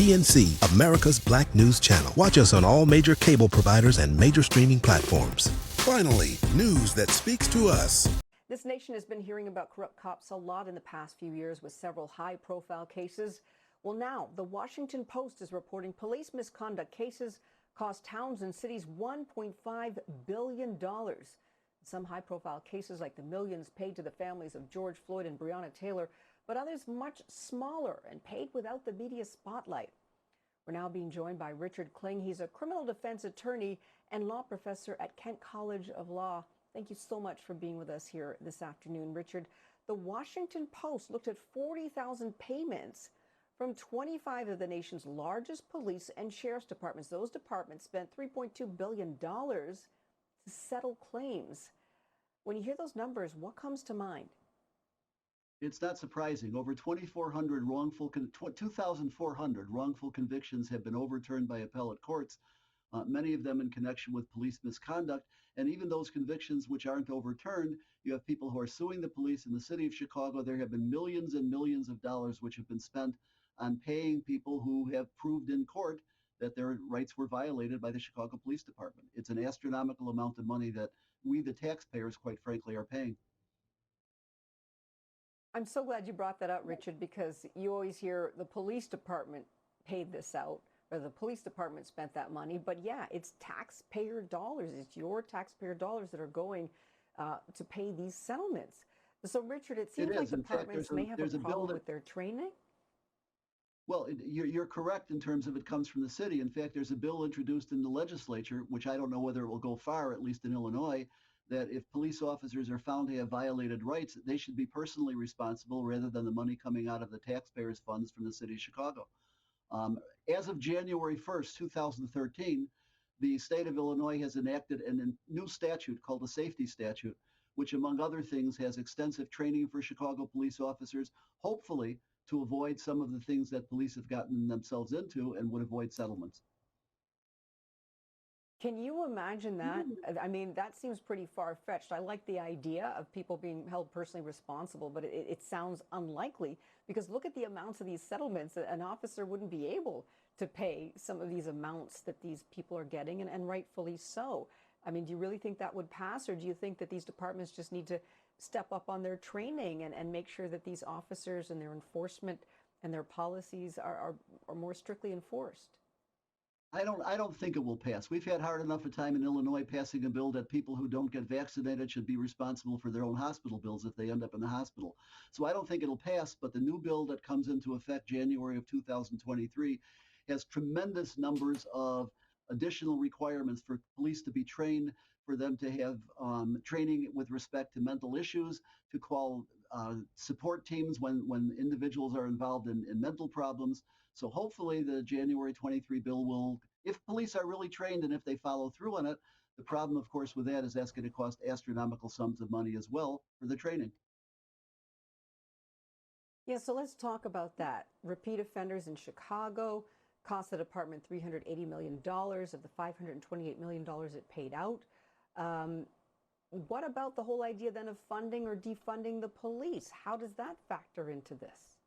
PNC, America's Black News Channel. Watch us on all major cable providers and major streaming platforms. Finally, news that speaks to us. This nation has been hearing about corrupt cops a lot in the past few years with several high-profile cases. Well, now, the Washington Post is reporting police misconduct cases cost towns and cities $1.5 billion. Some high-profile cases like the millions paid to the families of George Floyd and Breonna Taylor, but others much smaller and paid without the media spotlight. We're now being joined by Richard Kling. He's a criminal defense attorney and law professor at Kent College of Law. Thank you so much for being with us here this afternoon, Richard. The Washington Post looked at 40,000 payments from 25 of the nation's largest police and sheriff's departments. Those departments spent $3.2 billion to settle claims. When you hear those numbers, what comes to mind? It's not surprising. Over 2,400 2,400 wrongful convictions have been overturned by appellate courts, many of them in connection with police misconduct. And even those convictions which aren't overturned, you have people who are suing the police in the city of Chicago. There have been millions and millions of dollars which have been spent on paying people who have proved in court that their rights were violated by the Chicago Police Department. It's an astronomical amount of money that we, the taxpayers, quite frankly, are paying. I'm so glad you brought that up, Richard, because you always hear the police department paid this out, or the police department spent that money. But yeah, it's taxpayer dollars. It's your taxpayer dollars that are going to pay these settlements. So, Richard, it seems like departments may have a problem with their training. Well, you're correct in terms of it comes from the city. In fact, there's a bill introduced in the legislature, which I don't know whether it will go far, at least in Illinois, that if police officers are found to have violated rights, they should be personally responsible rather than the money coming out of the taxpayers' funds from the city of Chicago. As of January 1st, 2013, the state of Illinois has enacted a new statute called the Safety Statute, which, among other things, has extensive training for Chicago police officers, hopefully to avoid some of the things that police have gotten themselves into and would avoid settlements. Can you imagine that? I mean, that seems pretty far-fetched. I like the idea of people being held personally responsible, but it sounds unlikely because look at the amounts of these settlements. An officer wouldn't be able to pay some of these amounts that these people are getting, and rightfully so. I mean, do you really think that would pass, or do you think that these departments just need to step up on their training and make sure that these officers and their enforcement and their policies are more strictly enforced? I don't think it will pass. We've had hard enough a time in Illinois passing a bill that people who don't get vaccinated should be responsible for their own hospital bills if they end up in the hospital. So I don't think it'll pass, but the new bill that comes into effect January of 2023 has tremendous numbers of additional requirements for police to be trained, for them to have training with respect to mental issues, to call support teams when individuals are involved in mental problems. So hopefully the January 23 bill will, if police are really trained and if they follow through on it, the problem, of course, with that is that's going to cost astronomical sums of money as well for the training. Yeah, so let's talk about that. Repeat offenders in Chicago cost the department $380 million of the $528 million it paid out. What about the whole idea then of funding or defunding the police? How does that factor into this?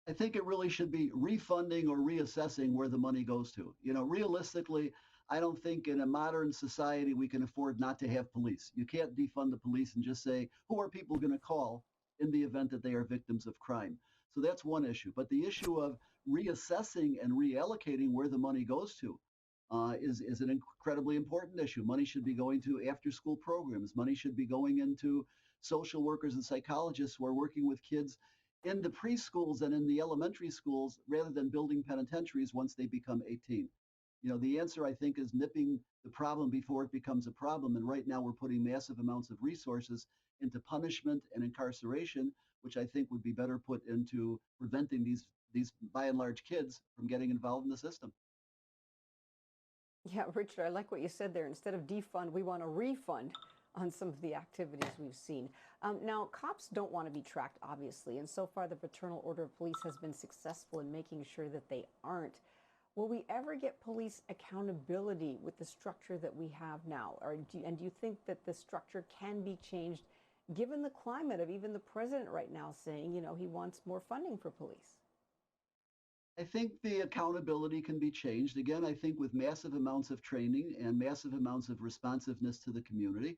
I think it really should be refunding or reassessing where the money goes to. You know, realistically, I don't think in a modern society we can afford not to have police. You can't defund the police and just say, who are people going to call in the event that they are victims of crime? So that's one issue. But the issue of reassessing and reallocating where the money goes to is an incredibly important issue. Money should be going to after-school programs. Money should be going into social workers and psychologists who are working with kids in the preschools and in the elementary schools rather than building penitentiaries once they become 18. You know, the answer, I think, is nipping the problem before it becomes a problem. And right now we're putting massive amounts of resources into punishment and incarceration, which I think would be better put into preventing these by and large kids from getting involved in the system. Yeah, Richard, I like what you said there. Instead of defund, we want a refund on some of the activities we've seen. Now, cops don't want to be tracked, obviously, and so far the Fraternal Order of Police has been successful in making sure that they aren't. Will we ever get police accountability with the structure that we have now? Do you think that the structure can be changed given the climate of even the president right now saying, you know, he wants more funding for police? I think the accountability can be changed. Again, I think with massive amounts of training and massive amounts of responsiveness to the community.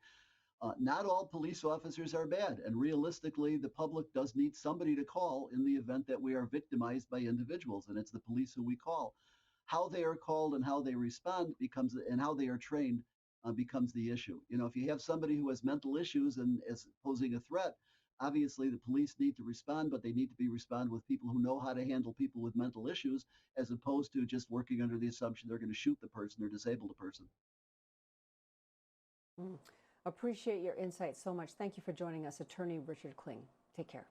Not all police officers are bad, and realistically, the public does need somebody to call in the event that we are victimized by individuals, and it's the police who we call. How they are called and how they respond becomes, and how they are trained becomes the issue. You know, if you have somebody who has mental issues and is posing a threat, obviously the police need to respond, but they need to be respond with people who know how to handle people with mental issues, as opposed to just working under the assumption they're going to shoot the person or disable the person. Mm. Appreciate your insight so much. Thank you for joining us, Attorney Richard Kling. Take care.